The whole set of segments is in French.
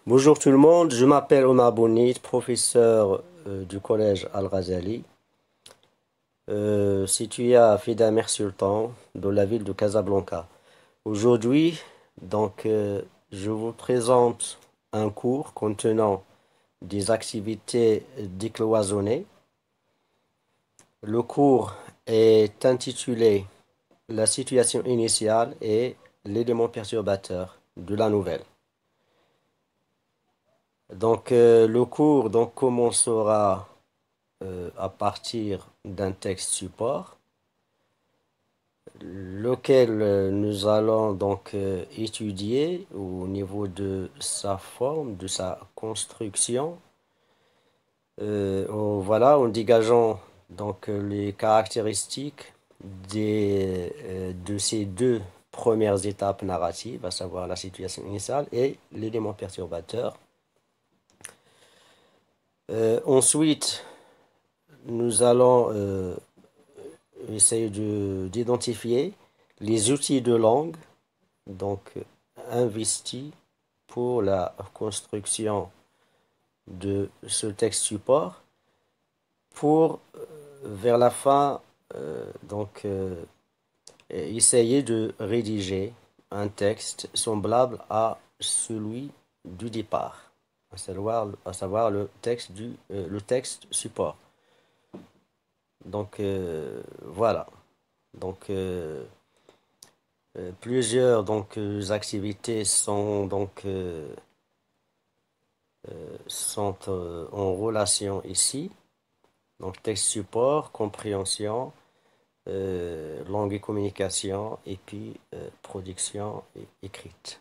Bonjour tout le monde, je m'appelle Omar Bounid, professeur du collège Al-Ghazali, situé à Fidamer Sultan, dans la ville de Casablanca. Aujourd'hui, je vous présente un cours contenant des activités décloisonnées. Le cours est intitulé La situation initiale et l'élément perturbateur de la nouvelle. Le cours commencera à partir d'un texte support, lequel nous allons étudier au niveau de sa forme, de sa construction, en dégageant les caractéristiques de ces deux premières étapes narratives, à savoir la situation initiale et l'élément perturbateur. Ensuite, nous allons essayer d'identifier les outils de langue investis pour la construction de ce texte support pour vers la fin essayer de rédiger un texte semblable à celui du départ, à savoir le texte support. Voilà. Donc, Plusieurs activités sont en relation ici. Donc, texte support, compréhension, langue et communication, et puis production écrite.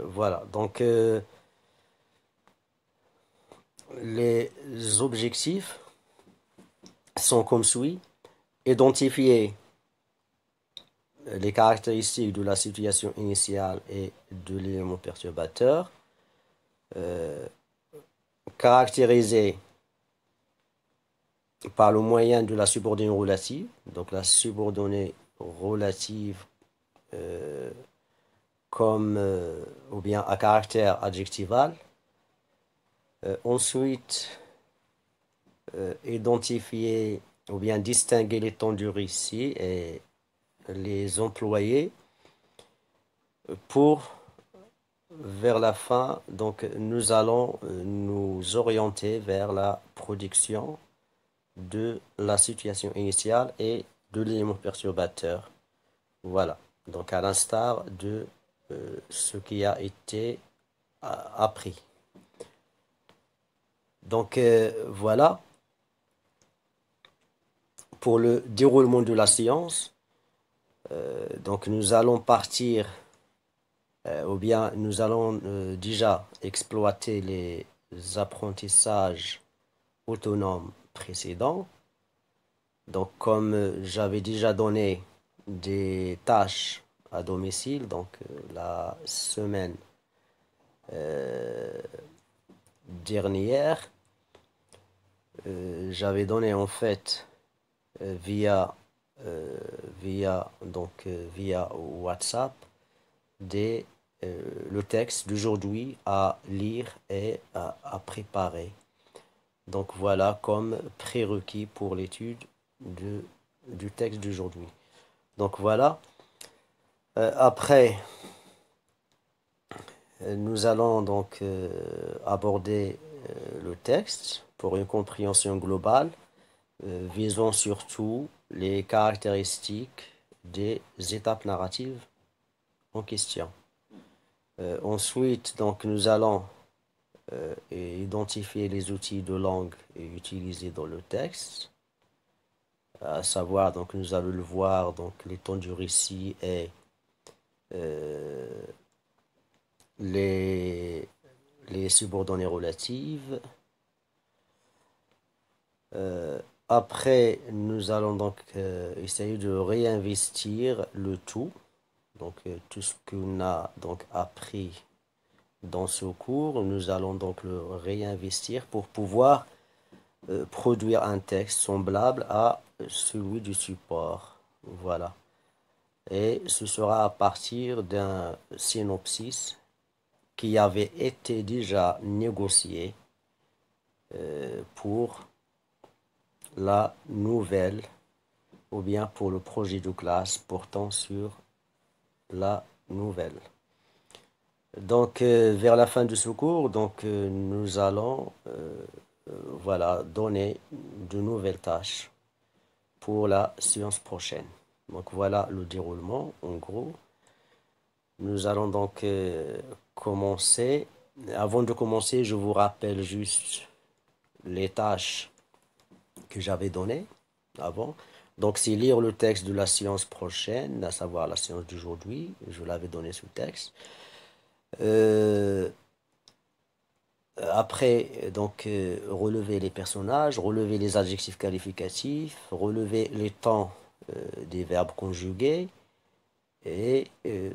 Voilà. Les objectifs sont comme suit. Identifier les caractéristiques de la situation initiale et de l'élément perturbateur. Caractériser par le moyen de la subordonnée relative. Donc la subordonnée relative ou bien à caractère adjectival. Ensuite, identifier ou bien distinguer les temps du récit et les employer pour, vers la fin, nous allons nous orienter vers la production de la situation initiale et de l'élément perturbateur. Voilà. Donc, à l'instar de ce qui a été appris. Voilà. Pour le déroulement de la séance, nous allons partir, ou bien nous allons déjà exploiter les apprentissages autonomes précédents. Donc, comme j'avais déjà donné des tâches à domicile, la semaine dernière, j'avais donné en fait via WhatsApp le texte d'aujourd'hui à lire et à préparer. Donc voilà comme prérequis pour l'étude du texte d'aujourd'hui. Donc voilà. Après, nous allons aborder le texte pour une compréhension globale, visant surtout les caractéristiques des étapes narratives en question. Ensuite, nous allons identifier les outils de langue utilisés dans le texte, à savoir, nous allons le voir, les temps du récit et les subordonnées relatives. Après, nous allons essayer de réinvestir le tout, tout ce qu'on a appris dans ce cours, nous allons le réinvestir pour pouvoir produire un texte semblable à celui du support. Voilà. Et ce sera à partir d'un synopsis qui avait été déjà négocié pour la nouvelle ou bien pour le projet de classe portant sur la nouvelle. Donc, vers la fin de ce cours, nous allons voilà, donner de nouvelles tâches pour la séance prochaine. Donc, voilà le déroulement en gros. Nous allons commencer. Avant de commencer, je vous rappelle juste les tâches que j'avais données avant. Donc, c'est lire le texte de la séance prochaine, à savoir la séance d'aujourd'hui. Je l'avais donné sous texte. Après, relever les personnages, relever les adjectifs qualificatifs, relever les temps des verbes conjugués et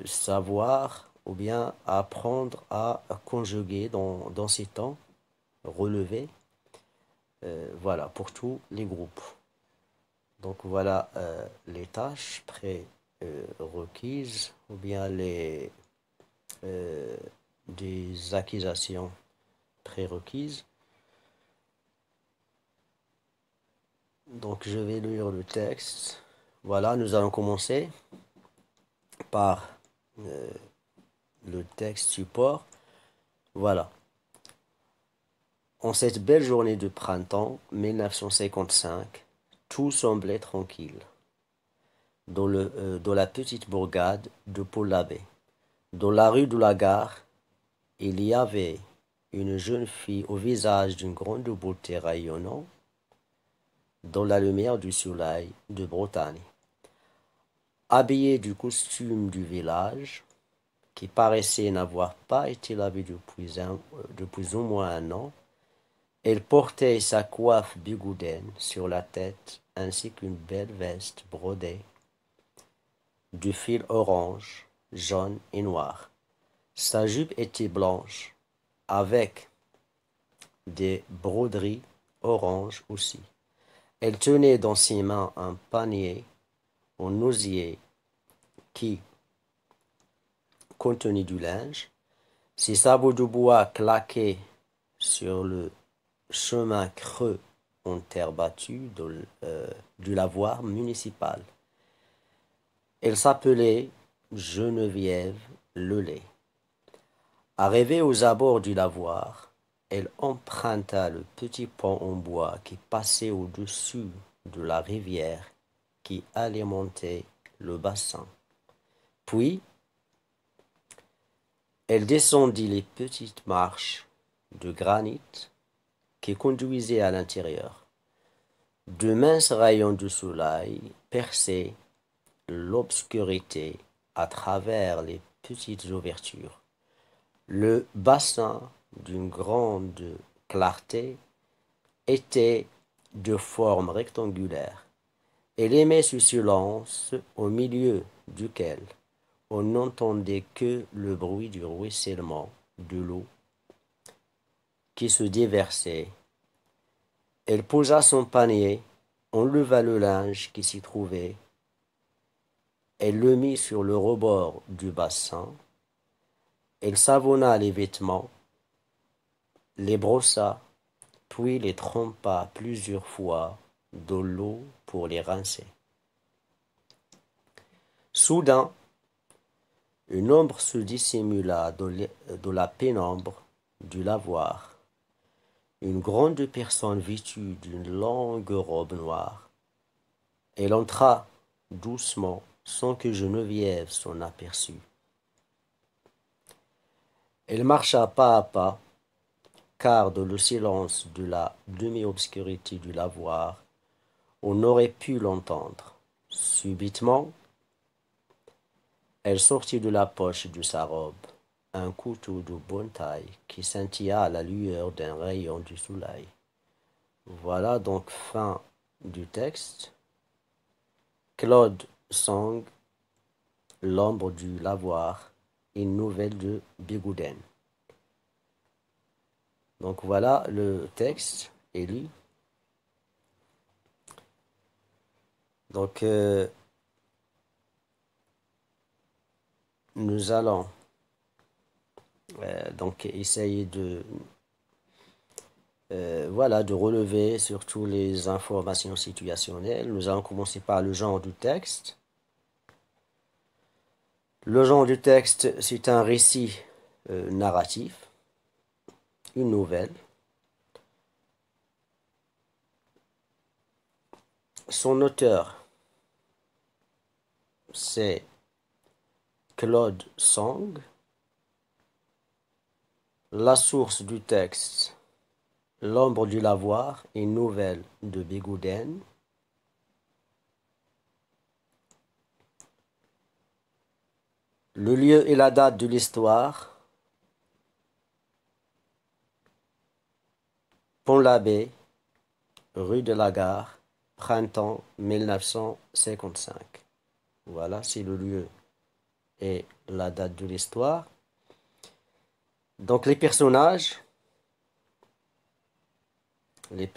savoir ou bien apprendre à conjuguer dans ces temps relevés. Voilà, pour tous les groupes. Donc voilà les tâches requises ou bien euh, des accusations prérequises. Donc je vais lire le texte. Voilà, nous allons commencer par le texte support. Voilà. En cette belle journée de printemps 1955, tout semblait tranquille dans la petite bourgade de Pont-l'Abbé. Dans la rue de la Gare, il y avait une jeune fille au visage d'une grande beauté rayonnant dans la lumière du soleil de Bretagne. Habillée du costume du village, qui paraissait n'avoir pas été lavé depuis au moins un an, elle portait sa coiffe bigoudaine sur la tête ainsi qu'une belle veste brodée de fil orange, jaune et noir. Sa jupe était blanche, avec des broderies orange aussi. Elle tenait dans ses mains un panier en osier qui contenait du linge. Ses sabots de bois claquaient sur le chemin creux en terre battue du lavoir municipal. Elle s'appelait Geneviève Lelay. Arrivée aux abords du lavoir, elle emprunta le petit pont en bois qui passait au-dessus de la rivière qui alimentait le bassin. Puis, elle descendit les petites marches de granit qui conduisaient à l'intérieur. De minces rayons de soleil perçaient l'obscurité à travers les petites ouvertures. Le bassin, d'une grande clarté, était de forme rectangulaire. Elle aimait ce silence au milieu duquel on n'entendait que le bruit du ruissellement de l'eau qui se déversait. Elle posa son panier, enleva le linge qui s'y trouvait, elle le mit sur le rebord du bassin, elle savonna les vêtements, les brossa, puis les trempa plusieurs fois dans l'eau pour les rincer. Soudain, une ombre se dissimula dans la pénombre du lavoir. Une grande personne vêtue d'une longue robe noire. Elle entra doucement sans que Geneviève s'en aperçût. Elle marcha pas à pas, car dans le silence de la demi-obscurité du lavoir, on aurait pu l'entendre. Subitement, elle sortit de la poche de sa robe un couteau de bonne taille qui scintilla à la lueur d'un rayon du soleil. Voilà donc fin du texte. Claude Song, L'ombre du lavoir, une nouvelle de Bigouden. Donc voilà le texte est lu. Donc nous allons Donc, essayer voilà, de relever surtout les informations situationnelles. Nous allons commencer par le genre du texte. Le genre du texte, c'est un récit narratif, une nouvelle. Son auteur, c'est Claude Song. La source du texte, L'ombre du lavoir, une nouvelle de Bigouden. Le lieu et la date de l'histoire, Pont-l'Abbé, rue de la Gare, printemps 1955. Voilà, c'est le lieu et la date de l'histoire. Donc les personnages, il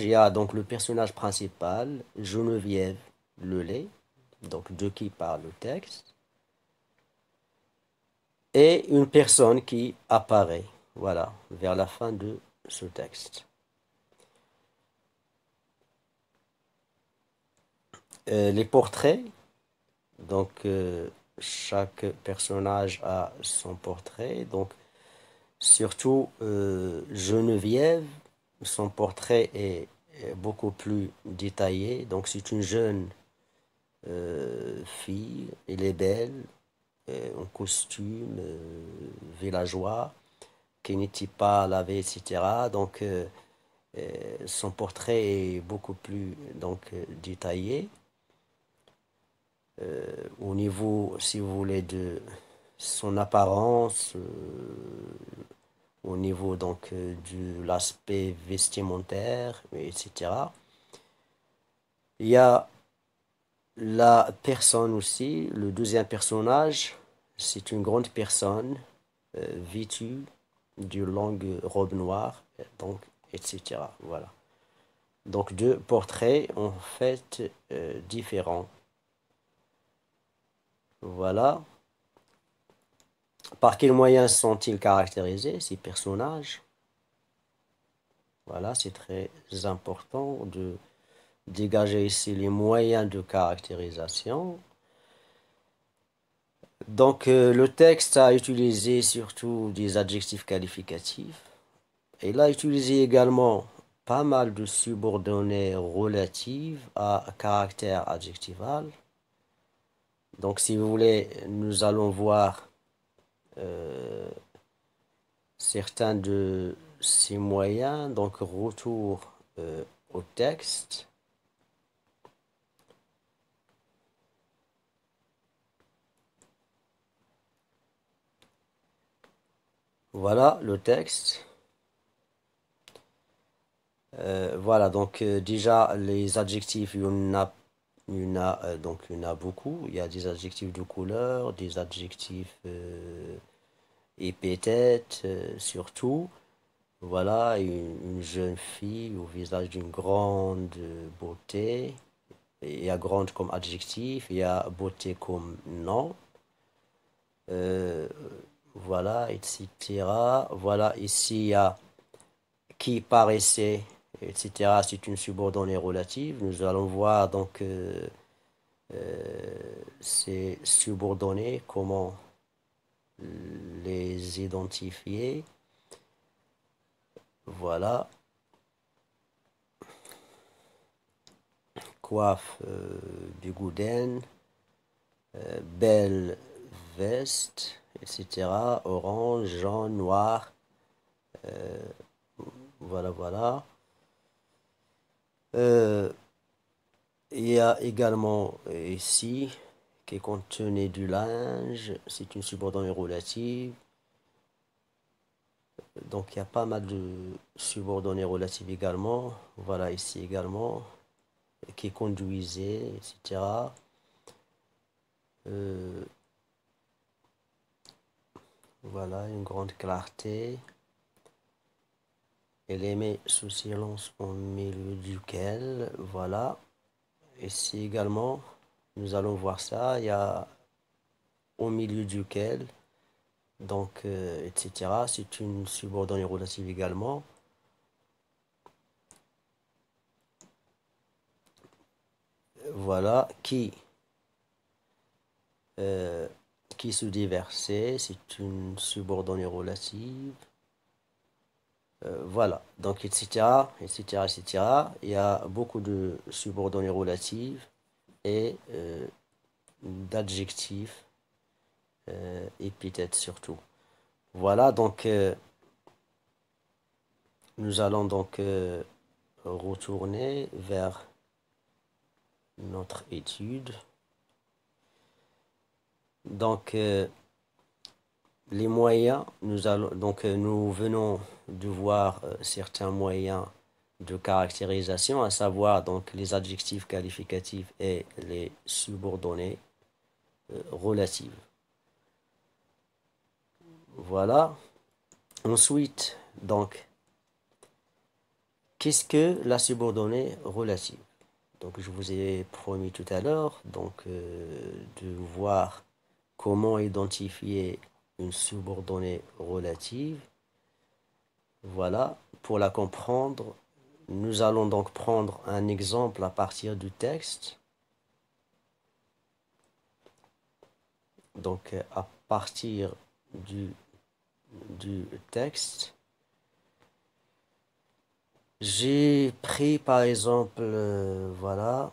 y a donc le personnage principal, Geneviève Lelay, donc de qui parle le texte, et une personne qui apparaît, voilà, vers la fin de ce texte. Les portraits, donc chaque personnage a son portrait, donc surtout Geneviève, son portrait est beaucoup plus détaillé, donc c'est une jeune fille, elle est belle, en costume villageois, qui n'était pas lavé, etc. Donc son portrait est beaucoup plus donc détaillé au niveau, si vous voulez, de son apparence, au niveau donc de l'aspect vestimentaire, etc. Il y a la personne aussi, le deuxième personnage, c'est une grande personne vêtue d'une longue robe noire, donc, etc. Voilà. Donc deux portraits en fait différents. Voilà. Par quels moyens sont-ils caractérisés, ces personnages? Voilà, c'est très important de dégager ici les moyens de caractérisation. Donc, le texte a utilisé surtout des adjectifs qualificatifs. Il a utilisé également pas mal de subordonnées relatives à caractère adjectival. Donc, si vous voulez, nous allons voir certains de ces moyens. Donc, retour au texte. Voilà le texte. Voilà, donc déjà les adjectifs, donc il y en a beaucoup. Il y a des adjectifs de couleur, des adjectifs épithètes, surtout. Voilà, une jeune fille au visage d'une grande beauté. Il y a grande comme adjectif, il y a beauté comme nom. Euh, voilà, etc. Voilà, ici il y a qui paraissait, etc. C'est une subordonnée relative. Nous allons voir donc ces subordonnées, comment les identifier. Voilà. Coiffe bigouden, belle veste, etc. Orange, jaune, noir. Voilà, voilà. Euh, il y a également ici qui contenait du linge. C'est une subordonnée relative. Donc il y a pas mal de subordonnées relatives également. Voilà ici également. Qui conduisait, etc. Euh, voilà, une grande clarté. Elle émet sous silence au milieu duquel, voilà. Ici également, nous allons voir ça. Il y a au milieu duquel, donc, etc. C'est une subordonnée relative également. Voilà, euh, qui se dit versé, c'est une subordonnée relative. Voilà, donc etc., etc., etc. Il y a beaucoup de subordonnées relatives et d'adjectifs, épithètes surtout. Voilà, donc nous allons donc retourner vers notre étude. Donc les moyens, nous venons de voir certains moyens de caractérisation, à savoir donc les adjectifs qualificatifs et les subordonnées relatives. Voilà. Ensuite, donc, qu'est-ce que la subordonnée relative? Donc, je vous ai promis tout à l'heure donc de voir comment identifier une subordonnée relative. Voilà. Pour la comprendre, nous allons donc prendre un exemple à partir du texte. Donc, à partir du texte, j'ai pris par exemple, voilà,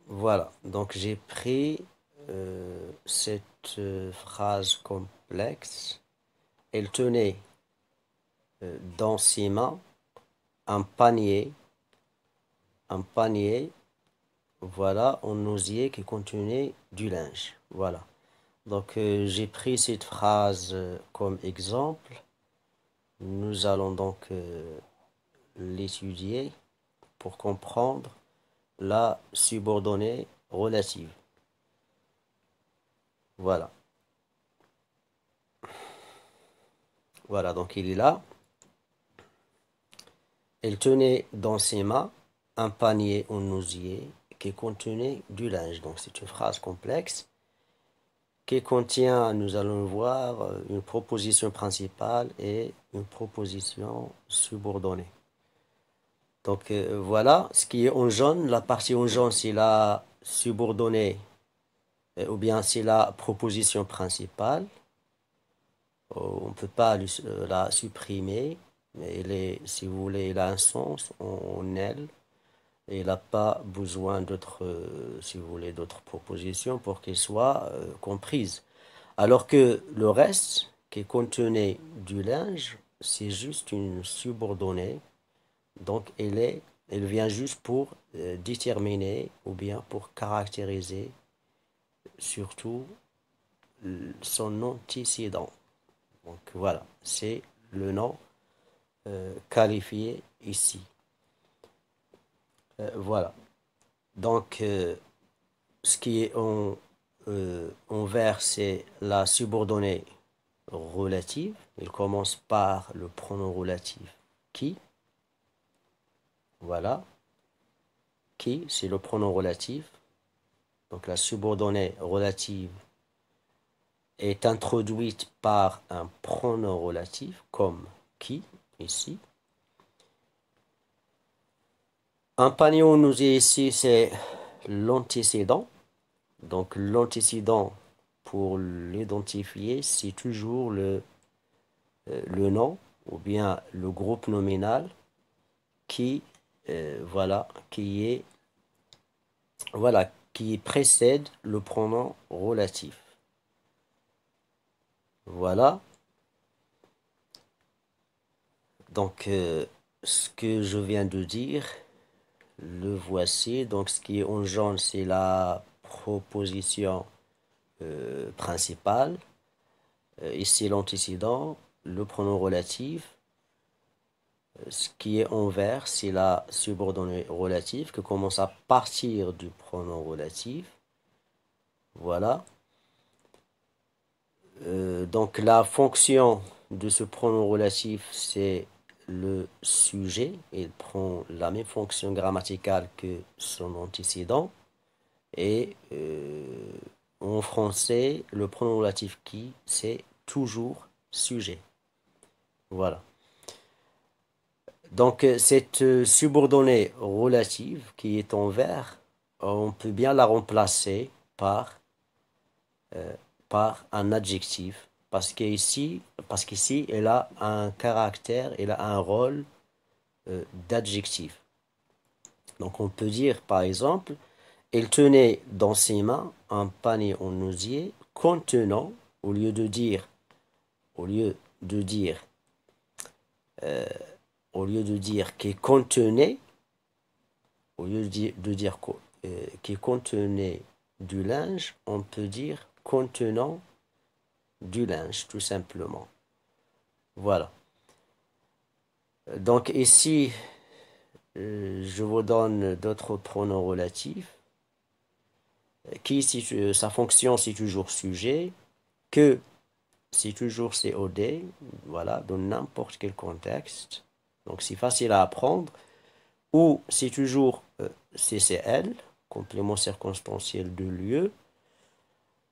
voilà. Donc, j'ai pris cette phrase complexe. Elle tenait dans ses mains un panier, un panier, voilà, en osier qui contenait du linge. Voilà. Donc, j'ai pris cette phrase comme exemple. Nous allons donc l'étudier pour comprendre la subordonnée relative. Voilà. Voilà, donc il est là. Elle tenait dans ses mains un panier en osier qui contenait du linge. Donc c'est une phrase complexe qui contient, nous allons le voir, une proposition principale et une proposition subordonnée. Donc voilà, ce qui est en jaune, la partie en jaune, c'est la subordonnée ou bien c'est la proposition principale. On ne peut pas la supprimer, mais si vous voulez, elle a un sens en elle. Et il n'a pas besoin d'autres, si vous voulez, d'autres propositions pour qu'elle soit comprise. Alors que le reste, qui contenait du linge, c'est juste une subordonnée. Donc elle vient juste pour déterminer ou bien pour caractériser surtout son antécédent. Donc voilà, c'est le nom qualifié ici. Voilà. Donc ce qui est en vert, c'est la subordonnée relative. Il commence par le pronom relatif qui. Voilà. Qui, c'est le pronom relatif. Donc la subordonnée relative est introduite par un pronom relatif comme qui, ici. Un panier nous dit ici, c'est l'antécédent. Donc l'antécédent, pour l'identifier, c'est toujours le nom ou bien le groupe nominal qui, voilà, qui précède le pronom relatif. Voilà. Donc, ce que je viens de dire, le voici. Donc, ce qui est en jaune, c'est la proposition principale. Ici, l'antécédent, le pronom relatif. Ce qui est en vert, c'est la subordonnée relative qui commence à partir du pronom relatif. Voilà. Donc la fonction de ce pronom relatif, c'est le sujet, il prend la même fonction grammaticale que son antécédent. Et en français, le pronom relatif qui, c'est toujours sujet. Voilà. Donc, cette subordonnée relative qui est en vert, on peut bien la remplacer par un adjectif. Parce qu'ici, elle a un caractère, elle a un rôle d'adjectif. Donc, on peut dire, par exemple, elle tenait dans ses mains un panier en osier contenant, au lieu de dire, au lieu de dire, au lieu de dire qu'il contenait, au lieu de dire qu'il contenait du linge, on peut dire contenant du linge, tout simplement. Voilà. Donc ici, je vous donne d'autres pronoms relatifs. Qui, si sa fonction, c'est toujours sujet. Que, c'est toujours COD. Voilà, dans n'importe quel contexte. Donc c'est facile à apprendre. Ou c'est toujours CCL, complément circonstanciel de lieu.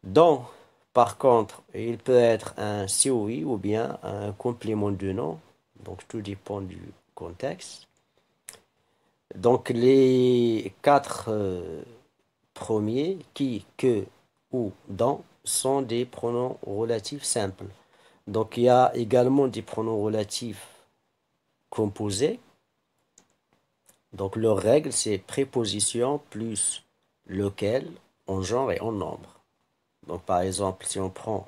Dont, par contre, il peut être un COI ou bien un complément de nom. Donc tout dépend du contexte. Donc les quatre premiers, qui, que, ou, dont, sont des pronoms relatifs simples. Donc il y a également des pronoms relatifs composés. Donc leur règle, c'est préposition plus lequel en genre et en nombre. Donc par exemple, si on prend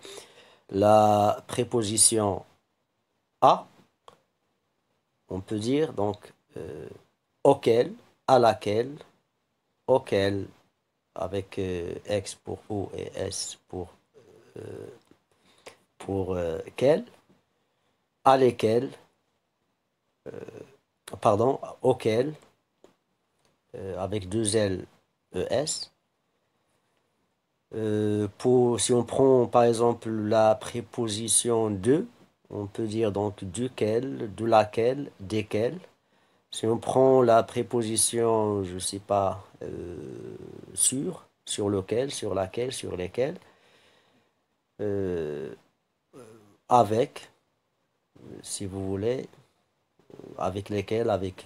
la préposition à, on peut dire donc auquel, à laquelle, auquel avec X pour ou et S pour quel, à lesquels, pardon, auquel avec deux L E S. Si on prend par exemple la préposition de, on peut dire donc duquel, de laquelle, desquels. Si on prend la préposition, je sais pas, sur lequel, sur laquelle, sur lesquels, euh, avec, si vous voulez, avec lesquels, avec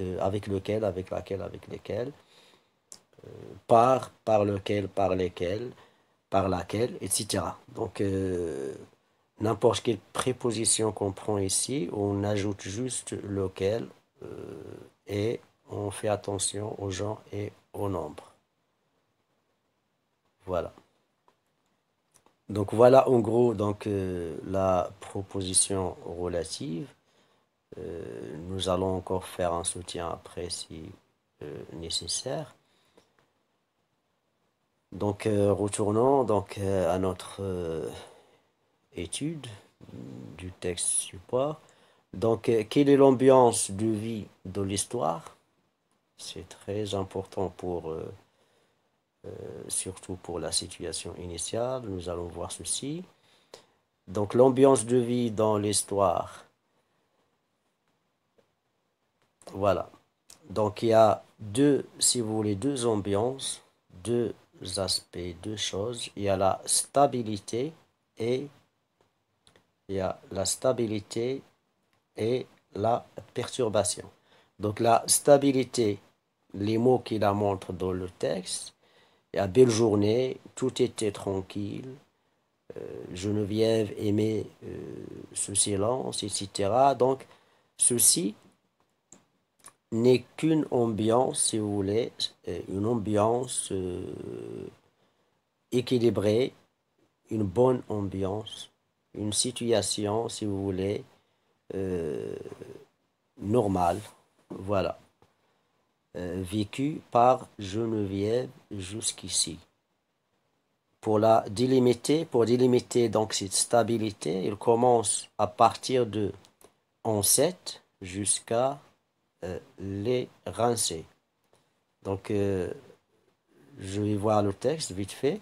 lequel, avec laquelle, avec lesquels, par lequel, par lesquels, par laquelle, etc. Donc, n'importe quelle préposition qu'on prend ici, on ajoute juste lequel et on fait attention au genre et au nombre. Voilà. Donc voilà en gros donc la proposition relative. Nous allons encore faire un soutien après si nécessaire. Donc retournons donc à notre étude du texte support. Donc quelle est l'ambiance de vie de l'histoire? C'est très important pour surtout pour la situation initiale. Nous allons voir ceci. Donc l'ambiance de vie dans l'histoire. Voilà. Donc il y a deux, si vous voulez, deux ambiances, deux aspects, deux choses. Il y a la stabilité et il y a la stabilité et la perturbation. Donc la stabilité, les mots qui la montrent dans le texte, il y a belle journée, tout était tranquille, Geneviève aimait ce silence, etc. Donc ceci n'est qu'une ambiance, si vous voulez, une ambiance équilibrée, une bonne ambiance, une situation, si vous voulez, euh, normale, voilà, vécue par Geneviève jusqu'ici. Pour délimiter donc cette stabilité, il commence à partir de en 7 jusqu'à les rincer. Donc, je vais voir le texte vite fait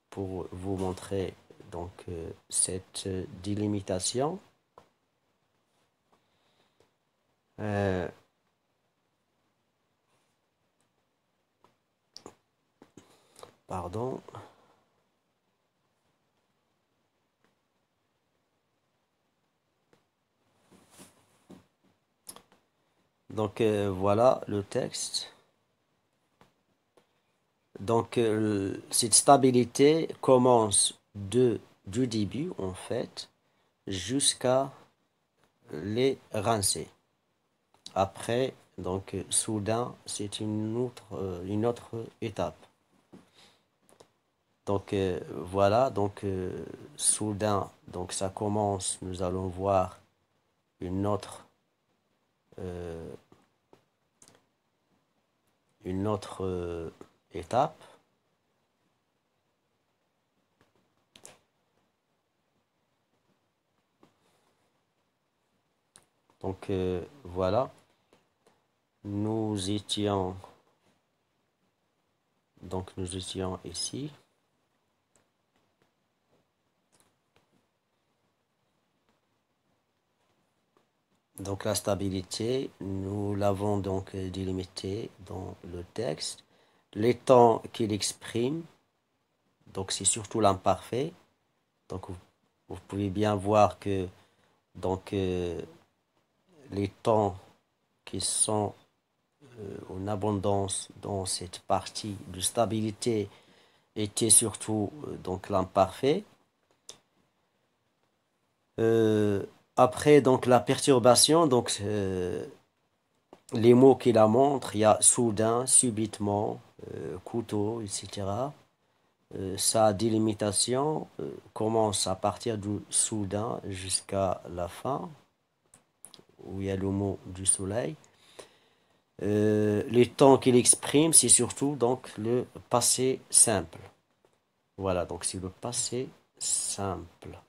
pour vous montrer donc cette délimitation. Euh, pardon. Donc voilà le texte. Donc cette stabilité commence du début en fait jusqu'à les rincer. Après, donc soudain, c'est une autre étape. Donc voilà, donc soudain, donc ça commence, nous allons voir une autre, euh, une autre étape. Donc voilà, nous étions, nous étions ici. Donc la stabilité, nous l'avons donc délimitée dans le texte. Les temps qu'il exprime, donc c'est surtout l'imparfait. Donc vous pouvez bien voir que donc les temps qui sont en abondance dans cette partie de stabilité étaient surtout donc l'imparfait. Euh, Après donc la perturbation, donc les mots qui la montrent, il y a soudain, subitement, couteau, etc. Sa délimitation commence à partir du soudain jusqu'à la fin, où il y a le mot du soleil. Les temps qu'il exprime, c'est surtout donc le passé simple. Voilà, donc c'est le passé simple.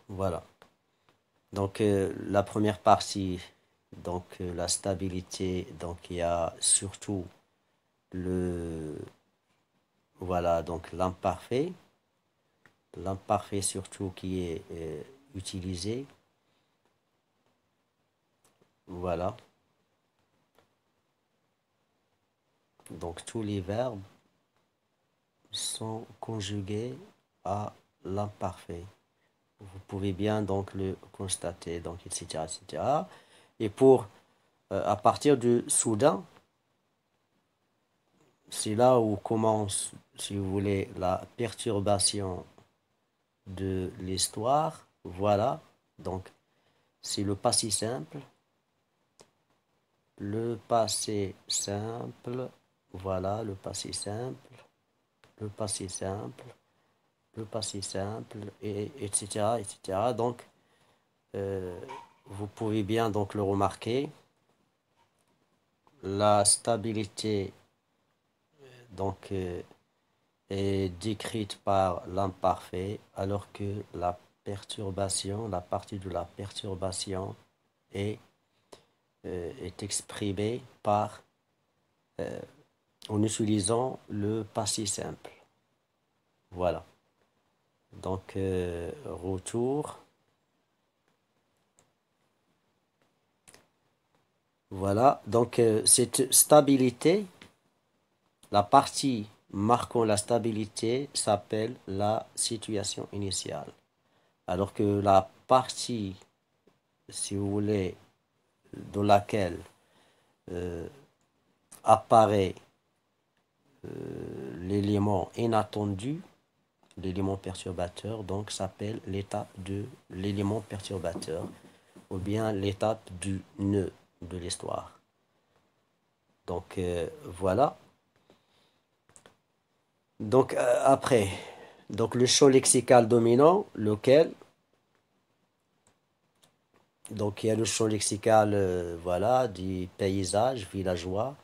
Voilà. Donc la première partie, donc la stabilité, donc il y a surtout le, voilà, donc l'imparfait surtout qui est utilisé. Voilà. Donc tous les verbes sont conjugués à l'imparfait. Vous pouvez bien donc le constater, donc etc. etc. Et pour à partir du soudain, c'est là où commence, si vous voulez, la perturbation de l'histoire. Voilà, donc c'est le passé simple. Le passé simple, voilà, le passé simple, le passé simple, le passé simple, et, etc., etc. Donc, euh, vous pouvez bien donc le remarquer. La stabilité donc est décrite par l'imparfait, alors que la perturbation, la partie de la perturbation est, est exprimée par en utilisant le passé simple. Voilà. Donc retour. Voilà. Donc cette stabilité, la partie marquant la stabilité s'appelle la situation initiale. Alors que la partie, si vous voulez, dans laquelle euh, apparaît l'élément inattendu, l'élément perturbateur, donc s'appelle l'étape de l'élément perturbateur ou bien l'étape du nœud de l'histoire. Donc voilà. Donc après, donc le champ lexical dominant, lequel, donc il y a le champ lexical, voilà, du paysage villageois,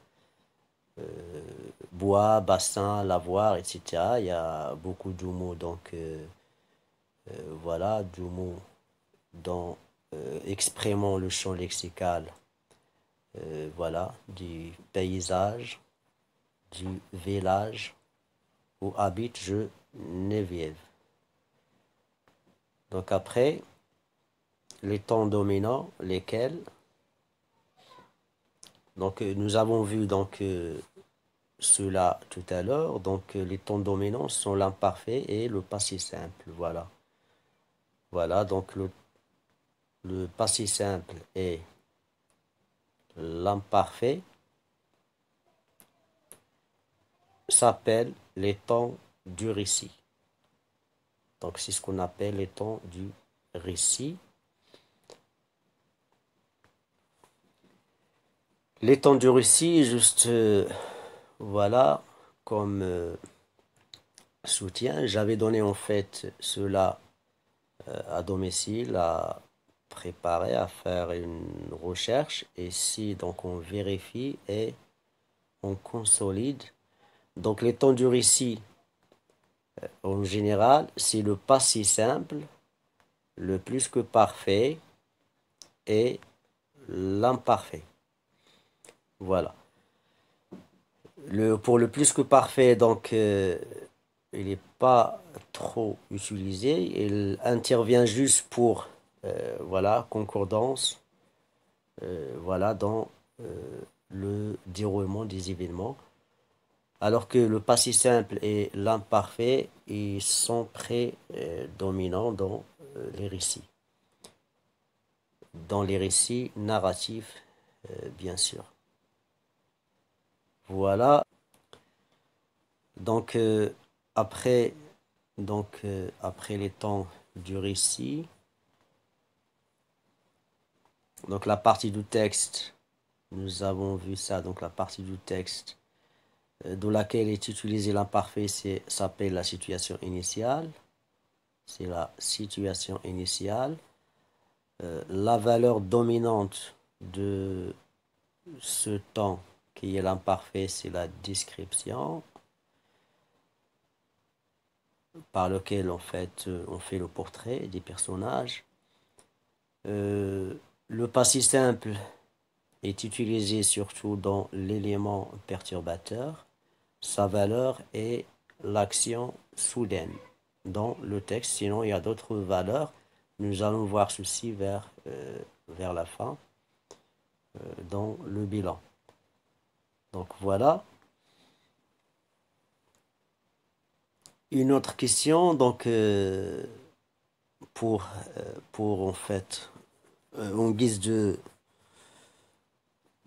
bois, bassin, lavoir, etc. Il y a beaucoup de mots, donc voilà, de mots dans exprimant le champ lexical, voilà, du paysage, du village où habite Geneviève. Donc après, les temps dominants, lesquels? Donc nous avons vu donc cela tout à l'heure. Donc les temps dominants sont l'imparfait et le passé simple. Voilà. Voilà, donc le passé simple et l'imparfait s'appellent les temps du récit. Donc c'est ce qu'on appelle les temps du récit. Les temps du récit, juste voilà, comme soutien, j'avais donné en fait cela à domicile, à préparer, à faire une recherche. Et si donc on vérifie et on consolide. Donc les temps du récit, en général, c'est le passé simple, le plus que parfait et l'imparfait. Voilà. Pour le plus que parfait, donc, il n'est pas trop utilisé. Il intervient juste pour, voilà, concordance, voilà, dans le déroulement des événements. Alors que le passé simple et l'imparfait, ils sont prédominants les récits. Dans les récits narratifs, bien sûr. Voilà. Donc, après, après les temps du récit, donc la partie du texte, nous avons vu ça, donc la partie du texte dans laquelle est utilisé l'imparfait, s'appelle la situation initiale. C'est la situation initiale. La valeur dominante de ce temps qui est l'imparfait, c'est la description par lequel en fait on fait le portrait des personnages. Le passé simple est utilisé surtout dans l'élément perturbateur. Sa valeur est l'action soudaine dans le texte. Sinon, il y a d'autres valeurs. Nous allons voir ceci vers la fin dans le bilan. Donc voilà. Une autre question, donc pour en fait, en guise de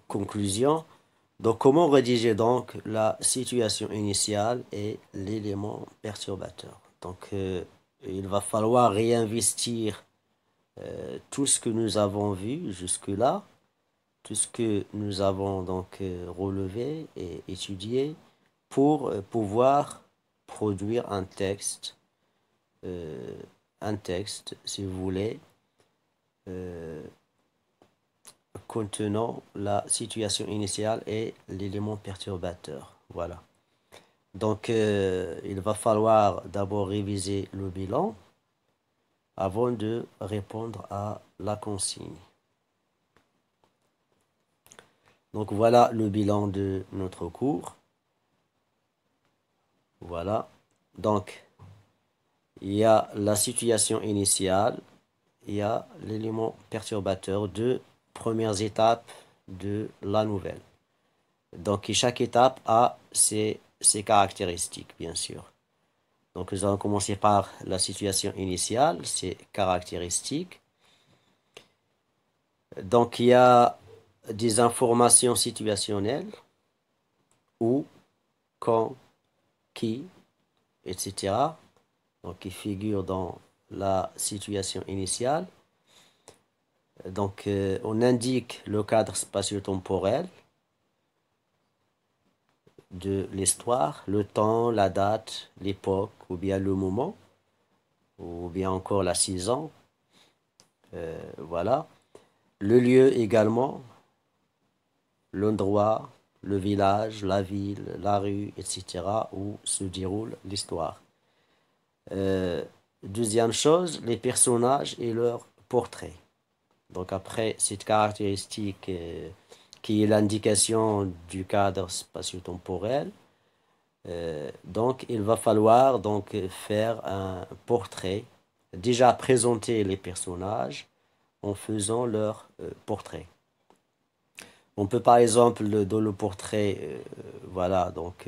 conclusion, donc comment rédiger donc la situation initiale et l'élément perturbateur? Donc il va falloir réinvestir tout ce que nous avons vu jusque-là, tout ce que nous avons donc relevé et étudié pour pouvoir produire euh, un texte, si vous voulez, euh, contenant la situation initiale et l'élément perturbateur. Voilà. Donc, il va falloir d'abord réviser le bilan avant de répondre à la consigne. Donc, voilà le bilan de notre cours. Voilà. Donc, il y a la situation initiale, il y a l'élément perturbateur, deux premières étapes de la nouvelle. Donc, chaque étape a ses caractéristiques, bien sûr. Donc, nous allons commencer par la situation initiale, ses caractéristiques. Donc, il y a des informations situationnelles, où, quand, qui, etc. Donc, qui figurent dans la situation initiale. Donc, on indique le cadre spatio-temporel de l'histoire, le temps, la date, l'époque, ou bien le moment, ou bien encore la saison. Voilà. Le lieu également, l'endroit, le village, la ville, la rue, etc., où se déroule l'histoire. Deuxième chose, les personnages et leurs portraits. Donc après cette caractéristique qui est l'indication du cadre spatio-temporel, donc il va falloir donc faire un portrait déjà présenter les personnages en faisant leur portrait. On peut par exemple, dans le portrait, voilà, donc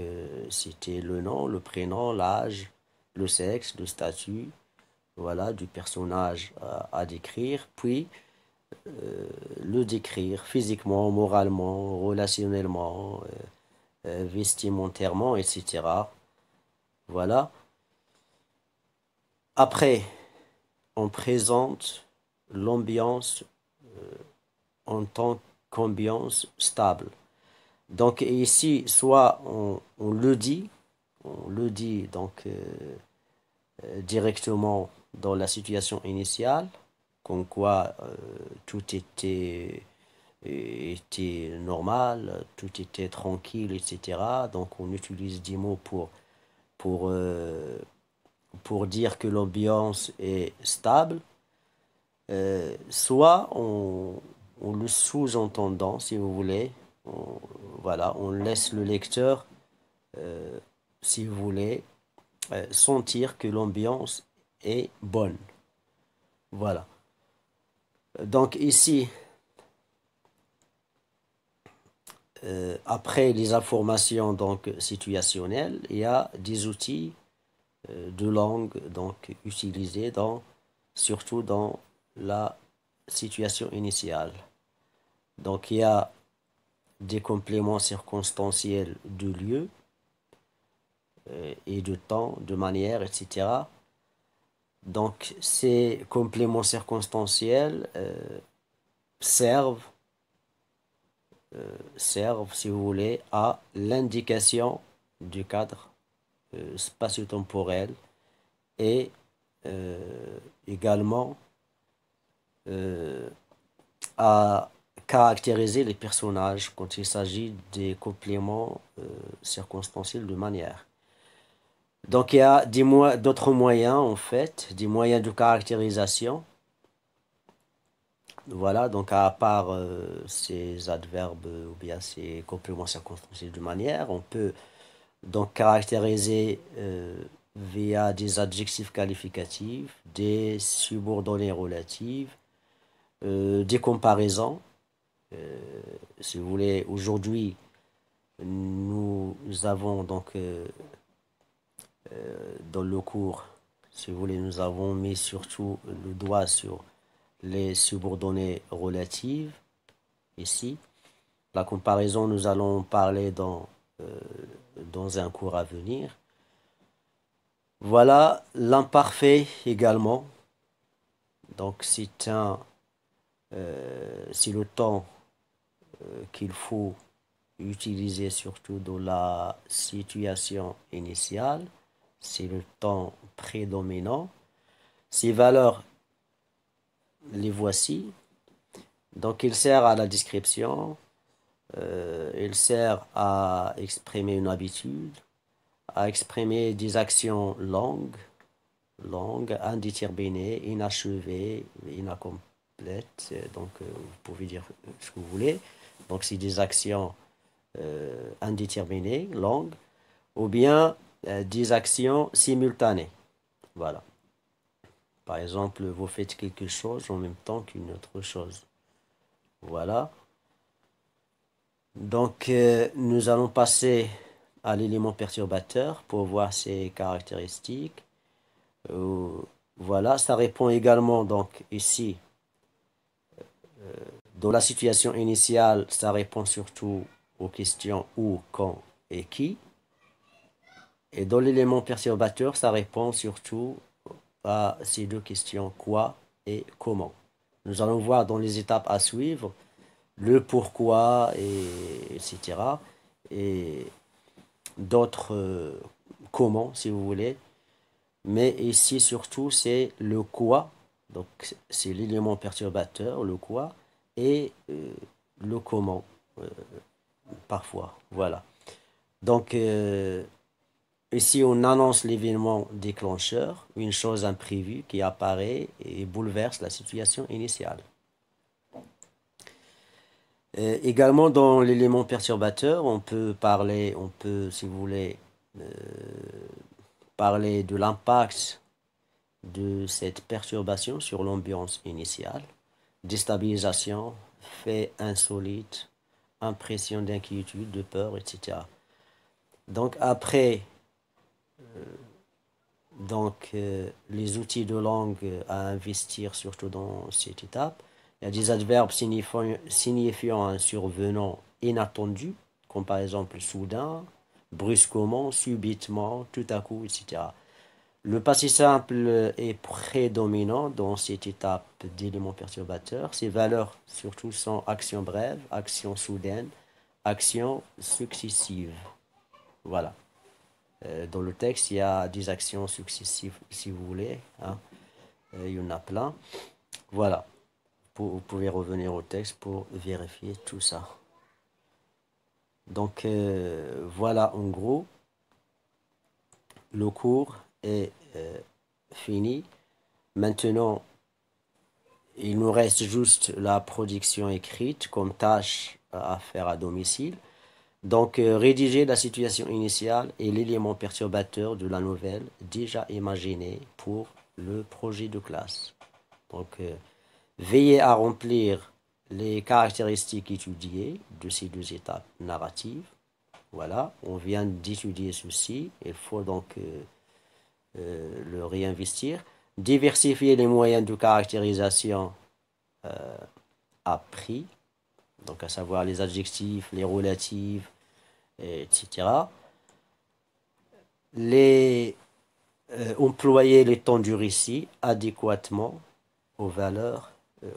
citer le nom, le prénom, l'âge, le sexe, le statut, voilà, du personnage à décrire, puis le décrire physiquement, moralement, relationnellement, vestimentairement, etc. Voilà. Après, on présente l'ambiance en tant qu'ambiance stable. Donc ici, soit on le dit donc directement dans la situation initiale, comme quoi tout était normal, tout était tranquille, etc. Donc on utilise des mots pour, euh, pour dire que l'ambiance est stable, soit on le sous-entendant, si vous voulez, on, voilà, on laisse le lecteur, si vous voulez, sentir que l'ambiance est bonne. Voilà. Donc ici, après les informations donc situationnelles, il y a des outils de langue donc utilisés surtout dans la situation initiale. Donc il y a des compléments circonstanciels de lieu et de temps, de manière, etc. Donc ces compléments circonstanciels servent, si vous voulez, à l'indication du cadre spatio-temporel et également à caractériser les personnages quand il s'agit des compléments circonstanciels de manière. Donc il y a d'autres moyens en fait, des moyens de caractérisation. Voilà, donc à part ces adverbes ou bien ces compléments circonstanciels de manière, on peut donc caractériser via des adjectifs qualificatifs, des subordonnées relatives, des comparaisons. Si vous voulez, aujourd'hui, nous avons donc dans le cours, si vous voulez, nous avons mis surtout le doigt sur les subordonnées relatives ici. La comparaison, nous allons parler dans un cours à venir. Voilà l'imparfait également. Donc c'est le temps qu'il faut utiliser surtout dans la situation initiale. C'est le temps prédominant. Ces valeurs, les voici. Donc il sert à la description, il sert à exprimer une habitude, à exprimer des actions longues, indéterminées, inachevées, incomplètes. Donc vous pouvez dire ce que vous voulez. Donc c'est des actions indéterminées, longues, ou bien des actions simultanées. Voilà. Par exemple, vous faites quelque chose en même temps qu'une autre chose. Voilà. Donc, nous allons passer à l'élément perturbateur pour voir ses caractéristiques. Euh, voilà, ça répond également, donc ici, dans la situation initiale, ça répond surtout aux questions où, quand et qui. Et dans l'élément perturbateur, ça répond surtout à ces deux questions, quoi et comment. Nous allons voir dans les étapes à suivre le pourquoi, etc. Et d'autres comment, si vous voulez. Mais ici, surtout, c'est le quoi. Donc, c'est l'élément perturbateur, le quoi, et le comment, euh, parfois. Voilà. Donc, ici, on annonce l'événement déclencheur, une chose imprévue qui apparaît et bouleverse la situation initiale. Également, dans l'élément perturbateur, on peut, si vous voulez, parler de l'impact de cette perturbation sur l'ambiance initiale, déstabilisation, fait insolite, impression d'inquiétude, de peur, etc. Donc après, les outils de langue à investir surtout dans cette étape, il y a des adverbes signifiant un survenant inattendu, comme par exemple soudain, brusquement, subitement, tout à coup, etc. Le passé simple est prédominant dans cette étape d'éléments perturbateurs. Ces valeurs surtout sont action brève, action soudaine, action successive. Voilà. Dans le texte, il y a des actions successives si vous voulez, hein. Il y en a plein. Voilà. Vous pouvez revenir au texte pour vérifier tout ça. Donc voilà en gros, le cours est fini. Maintenant, il nous reste juste la production écrite comme tâche à faire à domicile. Donc, rédiger la situation initiale et l'élément perturbateur de la nouvelle déjà imaginé pour le projet de classe. Donc, veillez à remplir les caractéristiques étudiées de ces deux étapes narratives. Voilà, on vient d'étudier ceci. Il faut donc le réinvestir. Diversifier les moyens de caractérisation appris, donc à savoir les adjectifs, les relatifs, etc. Les employer les temps du récit adéquatement aux valeurs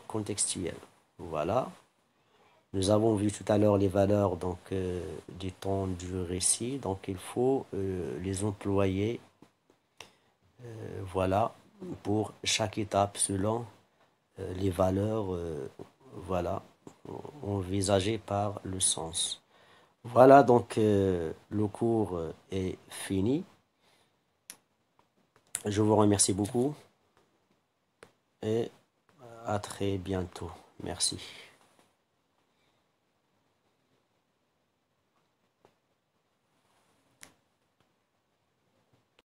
contextuelles. Voilà. Nous avons vu tout à l'heure les valeurs donc du temps du récit, donc il faut les employer, voilà, pour chaque étape selon les valeurs, voilà, envisagées par le sens. Voilà, donc le cours est fini. Je vous remercie beaucoup et à très bientôt. Merci.